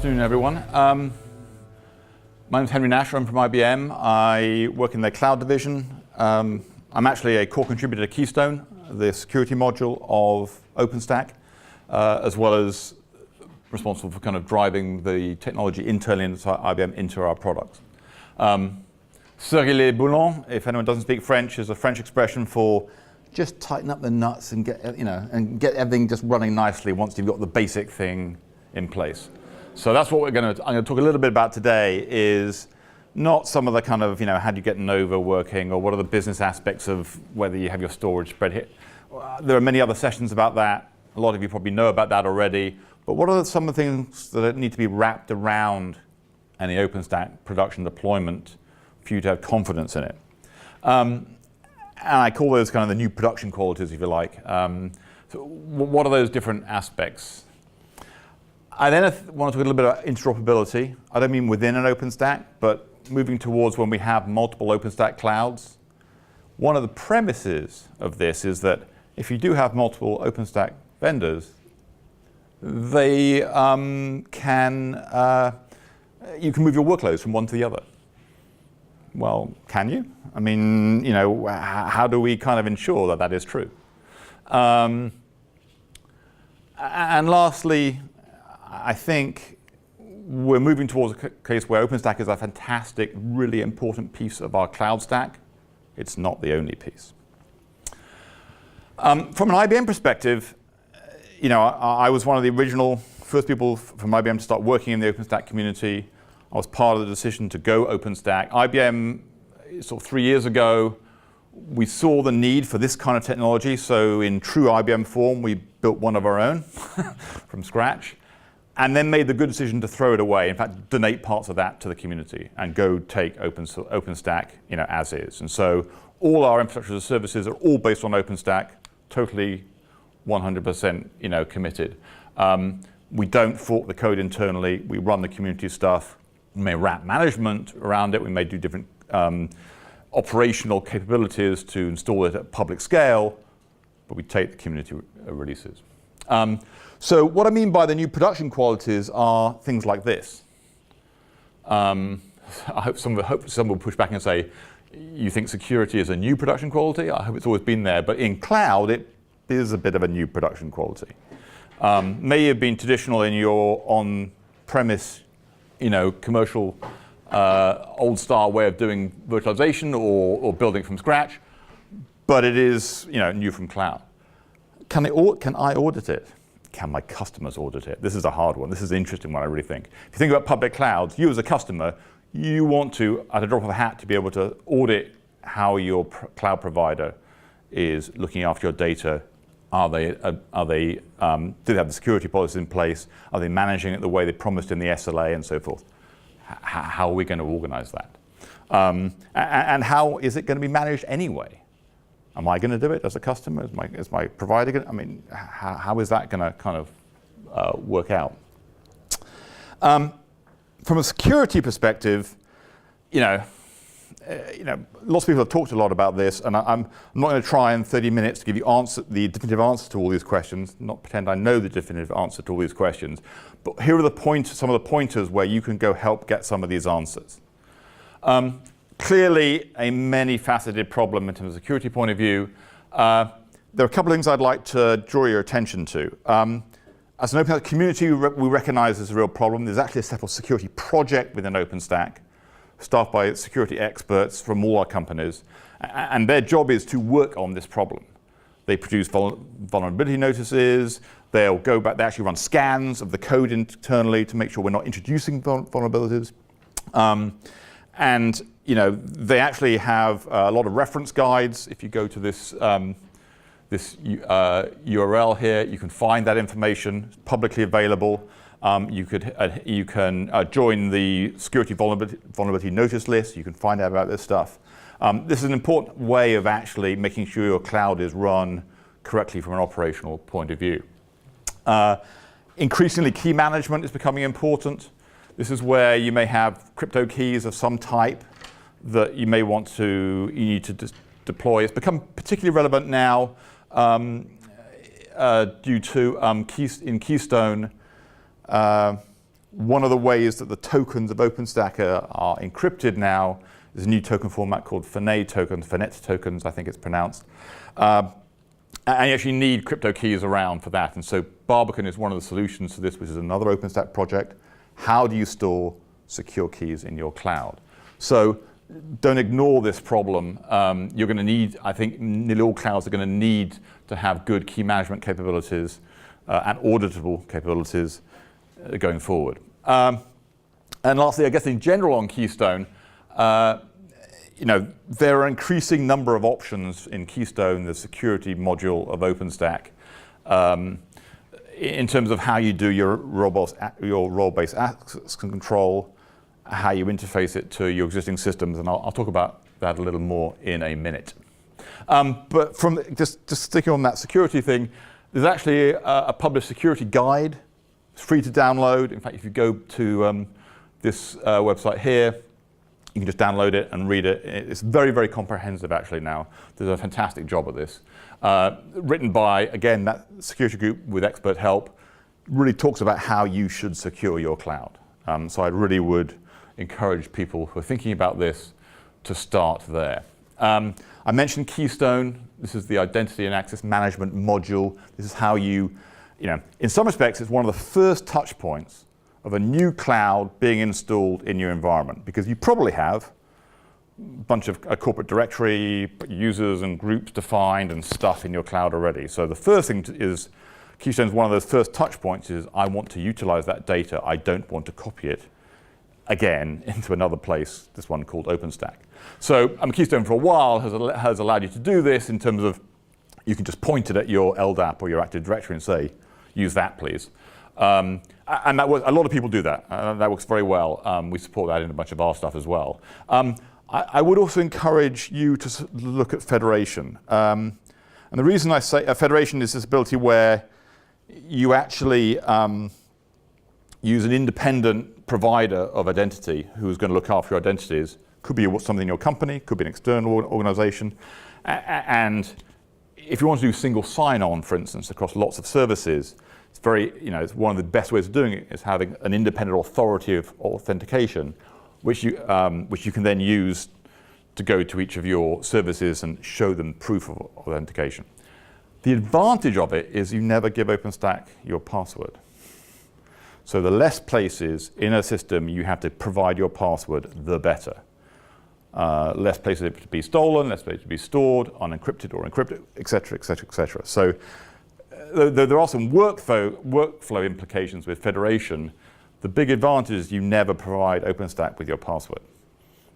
afternoon, everyone. My name is Henry Nash. I'm from IBM. I work in their cloud division. I'm actually a core contributor to Keystone, the security module of OpenStack, as well as responsible for kind of driving the technology internally into IBM into our products. Serrer les boulons, if anyone doesn't speak French, is a French expression for just tighten up the nuts and get get everything just running nicely once you've got the basic thing in place. So that's what I'm going to talk a little bit about today. Is not some of the kind of how do you get Nova working, or what are the business aspects of whether you have your storage spread here. There are many other sessions about that. A lot of you probably know about that already. But what are some of the things that need to be wrapped around any OpenStack production deployment for you to have confidence in it? And I call those kind of the new production qualities, if you like. So what are those different aspects? I then want to talk a little bit about interoperability. I don't mean within an OpenStack, but moving towards when we have multiple OpenStack clouds. One of the premises of this is that if you do have multiple OpenStack vendors, they you can move your workloads from one to the other. Well, can you? I mean, how do we kind of ensure that that is true? And lastly, I think we're moving towards a case where OpenStack is a fantastic, really important piece of our cloud stack. It's not the only piece. From an IBM perspective, I was one of the original first people from IBM to start working in the OpenStack community. I was part of the decision to go OpenStack. IBM, sort of 3 years ago, we saw the need for this kind of technology. So in true IBM form, we built one of our own from scratch, and then made the good decision to throw it away. In fact, donate parts of that to the community and go take OpenStack, as is. And so all our infrastructure as services are all based on OpenStack, totally 100% committed. We don't fork the code internally. We run the community stuff. We may wrap management around it. We may do different operational capabilities to install it at public scale, but we take the community releases. So what I mean by the new production qualities are things like this. I hope some will push back and say, you think security is a new production quality? I hope it's always been there, but in cloud, it is a bit of a new production quality. May have been traditional in your on-premise, commercial, old-style way of doing virtualization or building from scratch, but it is, new from cloud. Can I audit it? Can my customers audit it? This is a hard one. This is an interesting one, I really think. If you think about public clouds, you as a customer, you want to, at a drop of a hat, to be able to audit how your cloud provider is looking after your data. Do they have the security policies in place? Are they managing it the way they promised in the SLA and so forth? How are we going to organize that? And how is it going to be managed anyway? Am I going to do it as a customer? Is my provider going to? I mean, how is that going to kind of work out? From a security perspective, lots of people have talked a lot about this, and I'm not going to try in 30 minutes to give you the definitive answer to all these questions, not pretend I know the definitive answer to all these questions, but here are some of the pointers where you can go help get some of these answers. Clearly a many-faceted problem in terms of security point of view. There are a couple of things I'd like to draw your attention to. As an OpenStack community, we recognize there's a real problem. There's actually a separate security project within OpenStack, staffed by security experts from all our companies, and their job is to work on this problem. They produce vulnerability notices. They'll go back. They actually run scans of the code internally to make sure we're not introducing vulnerabilities. And they actually have a lot of reference guides. If you go to this URL here, you can find that information. It's publicly available. You can join the security vulnerability notice list. You can find out about this stuff. This is an important way of actually making sure your cloud is run correctly from an operational point of view. Increasingly, key management is becoming important. This is where you may have crypto keys of some type that you need to deploy. It's become particularly relevant now due to in Keystone, one of the ways that the tokens of OpenStack are encrypted now is a new token format called Fenet tokens, I think it's pronounced. And you actually need crypto keys around for that. And so Barbican is one of the solutions to this, which is another OpenStack project. How do you store secure keys in your cloud? So don't ignore this problem. You're going to need, I think nearly all clouds are going to need to have good key management capabilities and auditable capabilities going forward. And lastly, I guess in general on Keystone, there are an increasing number of options in Keystone, the security module of OpenStack, in terms of how you do your role-based access control, how you interface it to your existing systems, and I'll talk about that a little more in a minute. But from just sticking on that security thing, there's actually a published security guide. It's free to download. In fact, if you go to this website here, you can just download it and read it. It's very, very comprehensive actually now. There's a fantastic job at this. Written by, again, that security group with expert help, really talks about how you should secure your cloud. So I really would encourage people who are thinking about this to start there. I mentioned Keystone. This is the identity and access management module. This is how you in some respects, it's one of the first touch points of a new cloud being installed in your environment, because you probably have a bunch of a corporate directory, users and groups defined and stuff in your cloud already. So the first thing is, Keystone's one of those first touch points is, I want to utilize that data. I don't want to copy it again into another place, this one called OpenStack. So Keystone for a while has allowed you to do this in terms of, you can just point it at your LDAP or your Active Directory and say, use that please. And that works, a lot of people do that. That works very well. We support that in a bunch of our stuff as well. I would also encourage you to look at federation. And the reason I say federation is this ability where you actually use an independent provider of identity who's going to look after your identities. Could be something in your company, could be an external organization. And if you want to do single sign-on, for instance, across lots of services, it's very, it's one of the best ways of doing it is having an independent authority of authentication, which you can then use to go to each of your services and show them proof of authentication. The advantage of it is you never give OpenStack your password. So the less places in a system you have to provide your password, the better. Less places to be stolen, less places to be stored, unencrypted or encrypted, et cetera, et cetera, et cetera. So there are some workflow implications with federation. The big advantage is you never provide OpenStack with your password.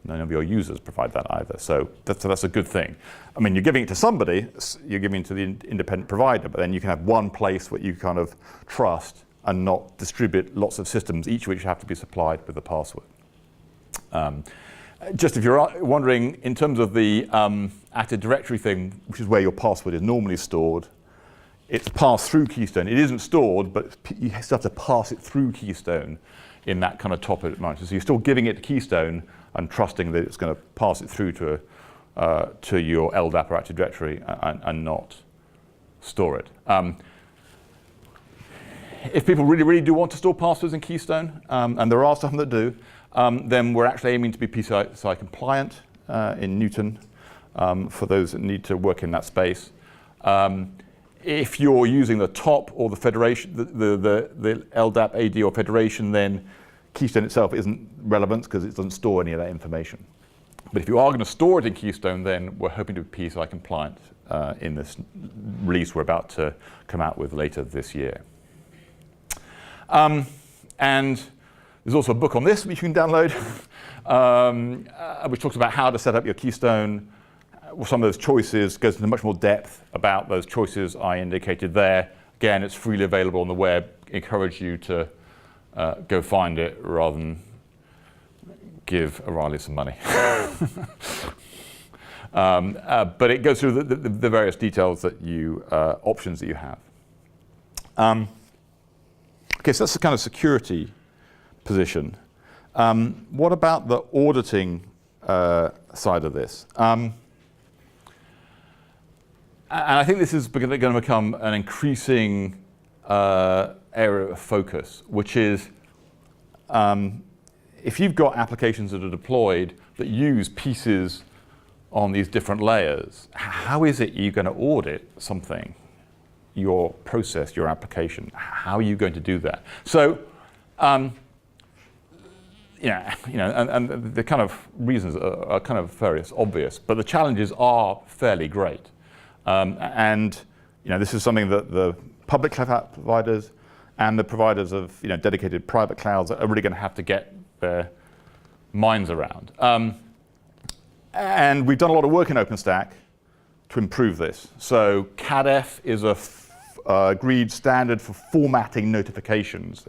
None of your users provide that either. So that's a good thing. I mean, you're giving it to somebody, you're giving it to the independent provider, but then you can have one place where you kind of trust and not distribute lots of systems, each of which have to be supplied with a password. Just if you're wondering, in terms of the Active Directory thing, which is where your password is normally stored, it's passed through Keystone. It isn't stored, but you still have to pass it through Keystone in that kind of top manner. So you're still giving it to Keystone and trusting that it's going to pass it through to your LDAP or Active Directory and not store it. If people really, really do want to store passwords in Keystone, and there are some that do, then we're actually aiming to be PCI compliant in Newton for those that need to work in that space. If you're using the top or the federation, the LDAP, AD, or federation, then Keystone itself isn't relevant because it doesn't store any of that information. But if you are going to store it in Keystone, then we're hoping to be PCI compliant in this release we're about to come out with later this year. And there's also a book on this which you can download, which talks about how to set up your Keystone. Some of those choices, goes into much more depth about those choices I indicated there. Again, it's freely available on the web. Encourage you to go find it rather than give O'Reilly some money. But it goes through the various details that options that you have. Okay, so that's the kind of security position. What about the auditing side of this? And I think this is going to become an increasing area of focus, which is if you've got applications that are deployed that use pieces on these different layers, how is it you're going to audit something, your process, your application? How are you going to do that? So, and the kind of reasons are kind of very obvious, but the challenges are fairly great. And this is something that the public cloud providers and the providers of dedicated private clouds are really going to have to get their minds around. And we've done a lot of work in OpenStack to improve this. So CADF is a agreed standard for formatting notifications,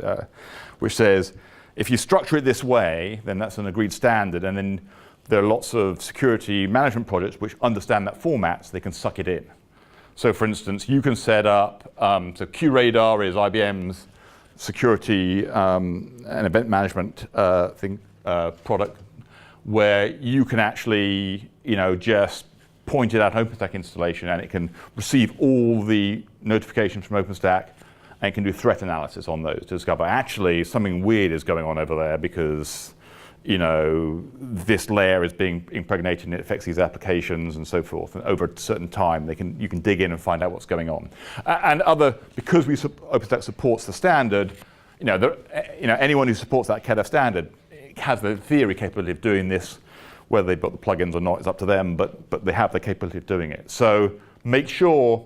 which says if you structure it this way, then that's an agreed standard, and then there are lots of security management projects which understand that format so they can suck it in. So for instance, you can set up, so QRadar is IBM's security and event management product, where you can actually, just point it at an OpenStack installation and it can receive all the notifications from OpenStack and it can do threat analysis on those to discover actually something weird is going on over there because this layer is being impregnated and it affects these applications and so forth. And over a certain time, you can dig in and find out what's going on. Because OpenStack supports the standard, anyone who supports that CADF standard has the theory capability of doing this. Whether they've got the plugins or not is up to them, but they have the capability of doing it. So make sure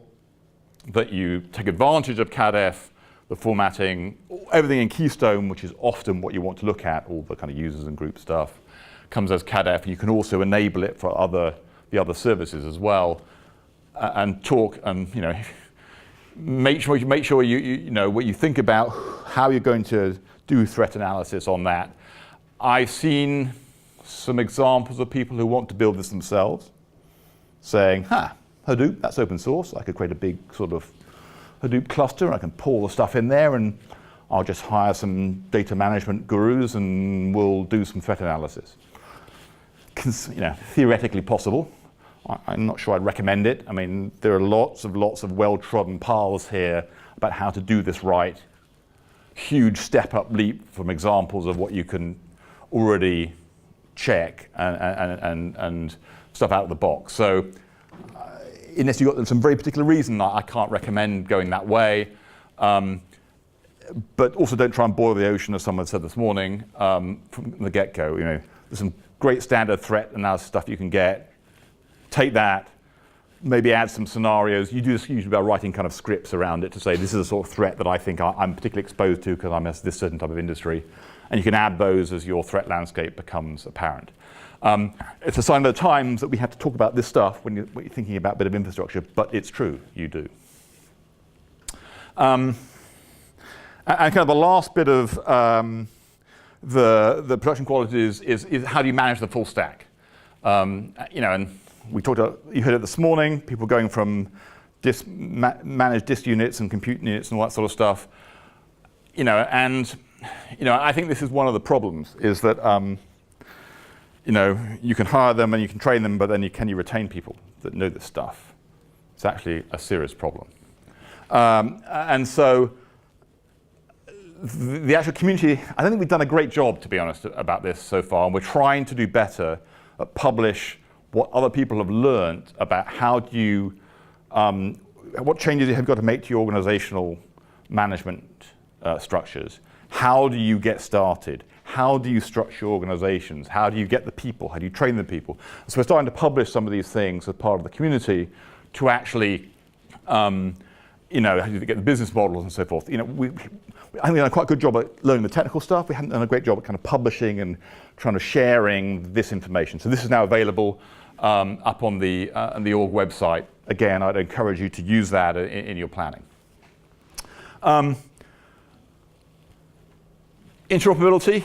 that you take advantage of CADF, the formatting, everything in Keystone, which is often what you want to look at, all the kind of users and group stuff, comes as CADF. You can also enable it for the other services as well, and talk and make sure you know what you think about how you're going to do threat analysis on that. I've seen some examples of people who want to build this themselves, saying, Hadoop, that's open source. I could create a big sort of Hadoop cluster. I can pull the stuff in there and I'll just hire some data management gurus and we'll do some threat analysis. Theoretically possible. I'm not sure I'd recommend it. I mean, there are lots of well-trodden paths here about how to do this right. Huge step-up leap from examples of what you can already check and stuff out of the box. So unless you've got some very particular reason, I can't recommend going that way. But also don't try and boil the ocean, as someone said this morning, from the get-go. There's some great standard threat analysis stuff you can get. Take that, maybe add some scenarios. You do this usually by writing kind of scripts around it to say this is a sort of threat that I think I'm particularly exposed to because I'm in this certain type of industry. And you can add those as your threat landscape becomes apparent. It's a sign of the times that we have to talk about this stuff when you're thinking about a bit of infrastructure, but it's true, you do. And kind of the last bit of the production qualities is how do you manage the full stack? And we talked about, you heard it this morning, people going from managed disk units and compute units and all that sort of stuff. I think this is one of the problems, is that you can hire them and you can train them, but then can you retain people that know this stuff? It's actually a serious problem. And so the actual community, I don't think we've done a great job, to be honest, about this so far, and we're trying to do better at publish what other people have learned about how do you, what changes you have got to make to your organizational management structures. How do you get started? How do you structure organizations? How do you get the people? How do you train the people? So we're starting to publish some of these things as part of the community to actually, how do you get the business models and so forth. I think we've done a quite good job at learning the technical stuff. We haven't done a great job at kind of publishing and trying to sharing this information. So this is now available up on the org website. Again, I'd encourage you to use that in your planning. Interoperability.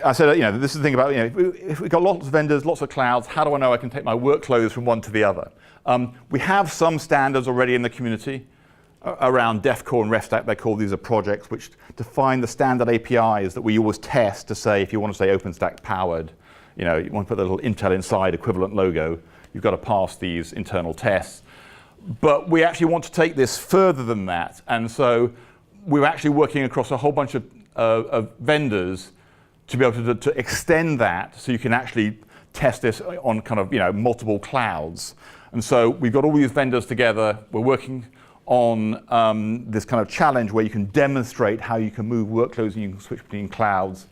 I said, this is the thing about, if we've got lots of vendors, lots of clouds, how do I know I can take my workloads from one to the other? We have some standards already in the community around DEFCON and RefStack. They call these projects which define the standard APIs that we always test to say, if you want to say OpenStack powered, you want to put the little Intel Inside equivalent logo, you've got to pass these internal tests. But we actually want to take this further than that. And so we're actually working across a whole bunch of vendors to be able to extend that so you can actually test this on kind of multiple clouds. And so we've got all these vendors together. We're working on this kind of challenge where you can demonstrate how you can move workloads and you can switch between clouds.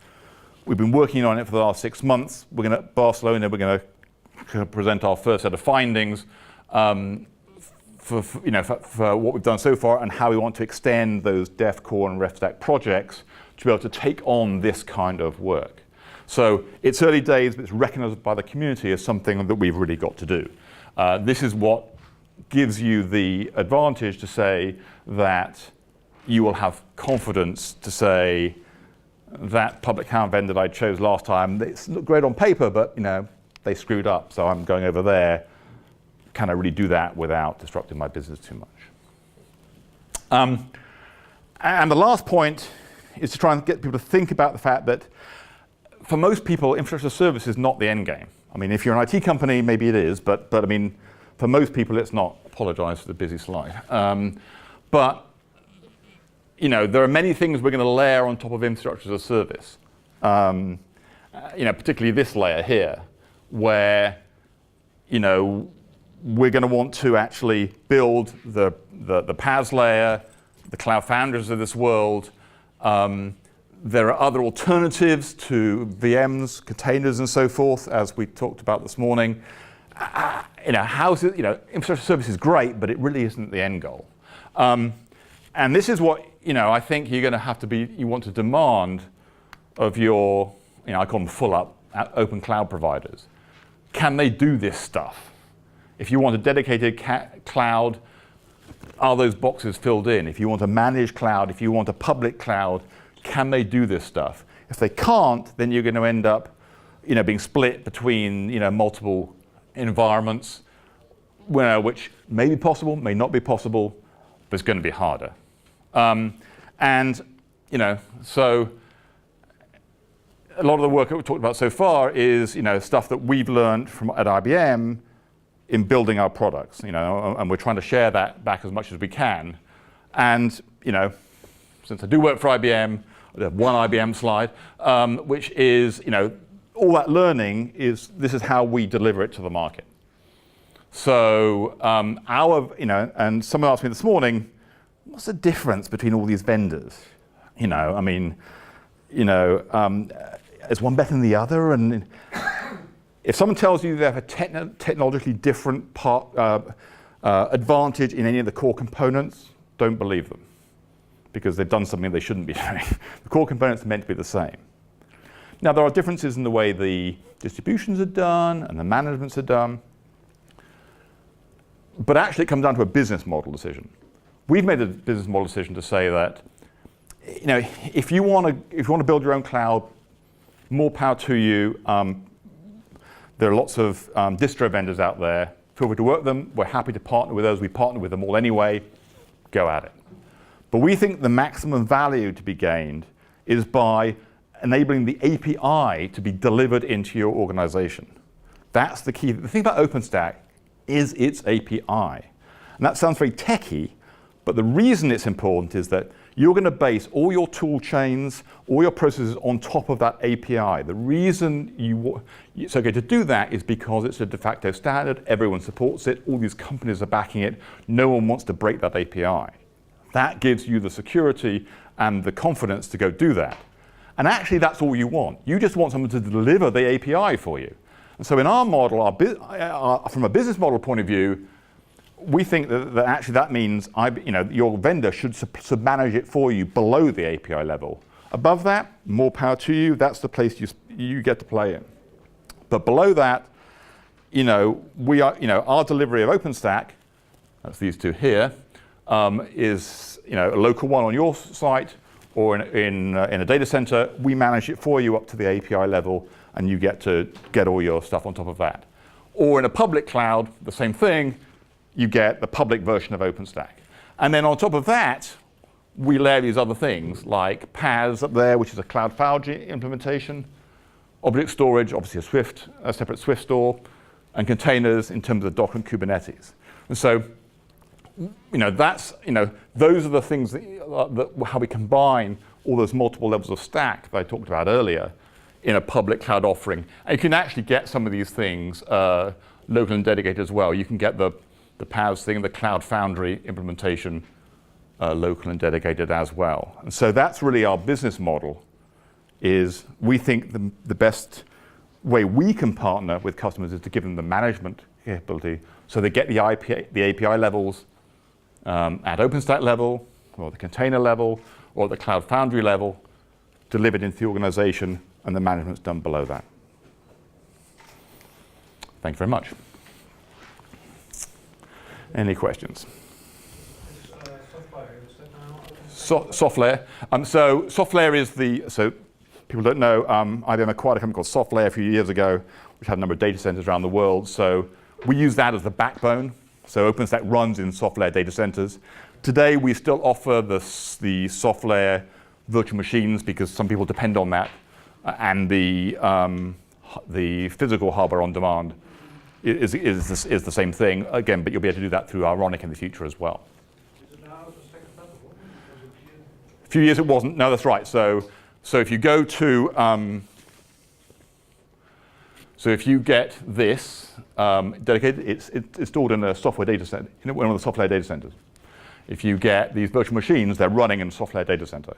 We've been working on it for the last 6 months. We're going to Barcelona. We're going to present our first set of findings for what we've done so far and how we want to extend those DEF Core and RefStack projects to be able to take on this kind of work. So it's early days, but it's recognized by the community as something that we've really got to do. This is what gives you the advantage to say that you will have confidence to say that public cloud vendor that I chose last time, it's not great on paper, but they screwed up, so I'm going over there. Can I really do that without disrupting my business too much? And the last point is to try and get people to think about the fact that for most people, infrastructure service is not the end game. I mean, if you're an IT company, maybe it is, but I mean, for most people, it's not. Apologize for the busy slide. But there are many things we're going to layer on top of infrastructure as a service. Particularly this layer here, where we're going to want to actually build the PaaS layer, the Cloud Foundries of this world. There are other alternatives to VMs, containers, and so forth, as we talked about this morning. Infrastructure service is great, but it really isn't the end goal. And this is what I think you're going to have to you want to demand of your, I call them full-up open cloud providers. Can they do this stuff? If you want a dedicated cloud, are those boxes filled in? If you want a managed cloud, if you want a public cloud, can they do this stuff? If they can't, then you're going to end up, being split between, multiple environments, which may be possible, may not be possible, but it's going to be harder. So a lot of the work that we've talked about so far is, stuff that we've learned at IBM in building our products, and we're trying to share that back as much as we can. And, since I do work for IBM, I have one IBM slide, which is, all that learning this is how we deliver it to the market. So and someone asked me this morning, what's the difference between all these vendors? Is one better than the other? And if someone tells you they have a technologically different advantage in any of the core components, don't believe them, because they've done something they shouldn't be doing. The core components are meant to be the same. Now, there are differences in the way the distributions are done and the managements are done, but actually it comes down to a business model decision. We've made a business model decision to say that, if you want to build your own cloud, more power to you. There are lots of distro vendors out there. Feel free to work with them. We're happy to partner with those. We partner with them all anyway. Go at it. But we think the maximum value to be gained is by enabling the API to be delivered into your organization. That's the key. The thing about OpenStack is its API. And that sounds very techy, but the reason it's important is that you're going to base all your tool chains, all your processes on top of that API. The reason it's okay to do that is because it's a de facto standard. Everyone supports it. All these companies are backing it. No one wants to break that API. That gives you the security and the confidence to go do that. And actually, that's all you want. You just want someone to deliver the API for you. And so in our model, from a business model point of view, we think that actually that means your vendor should manage it for you below the API level. Above that, more power to you. That's the place you get to play in. But below that, we are, our delivery of OpenStack, that's these two here, is a local one on your site or in a data center. We manage it for you up to the API level, and you get to get all your stuff on top of that. Or in a public cloud, the same thing. You get the public version of OpenStack. And then on top of that, we layer these other things like PaaS up there, which is a Cloud Foundry implementation, object storage, obviously a separate Swift store, and containers in terms of Docker and Kubernetes. And so those are the things that how we combine all those multiple levels of stack that I talked about earlier in a public cloud offering. And you can actually get some of these things local and dedicated as well. You can get the PaaS thing, the Cloud Foundry implementation, local and dedicated as well. And so that's really our business model. Is we think the best way we can partner with customers is to give them the management capability, so they get the API levels at OpenStack level, or the container level, or the Cloud Foundry level, delivered into the organization, and the management's done below that. Thank you very much. Any questions? Softlayer. So Softlayer is so people don't know, IBM acquired a company called Softlayer a few years ago, which had a number of data centers around the world. So we use that as the backbone. So OpenStack runs in Softlayer data centers. Today, we still offer the Softlayer virtual machines because some people depend on that, and the physical hardware on demand is the same thing again. But you'll be able to do that through Ironic in the future as well. Is it now OpenStack compatible? A few years it wasn't. No, that's right. So if you go to so if you get this dedicated, it's stored in a software data center, in one of the Softlayer data centers. If you get these virtual machines, they're running in a Softlayer data center.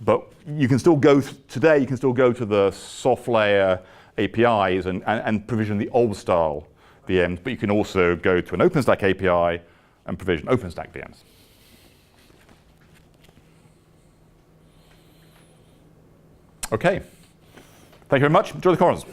But you can still go today. You can still go to the Softlayer APIs and provision the old style VMs. But you can also go to an OpenStack API and provision OpenStack VMs. Okay. Thank you very much. Enjoy the conference.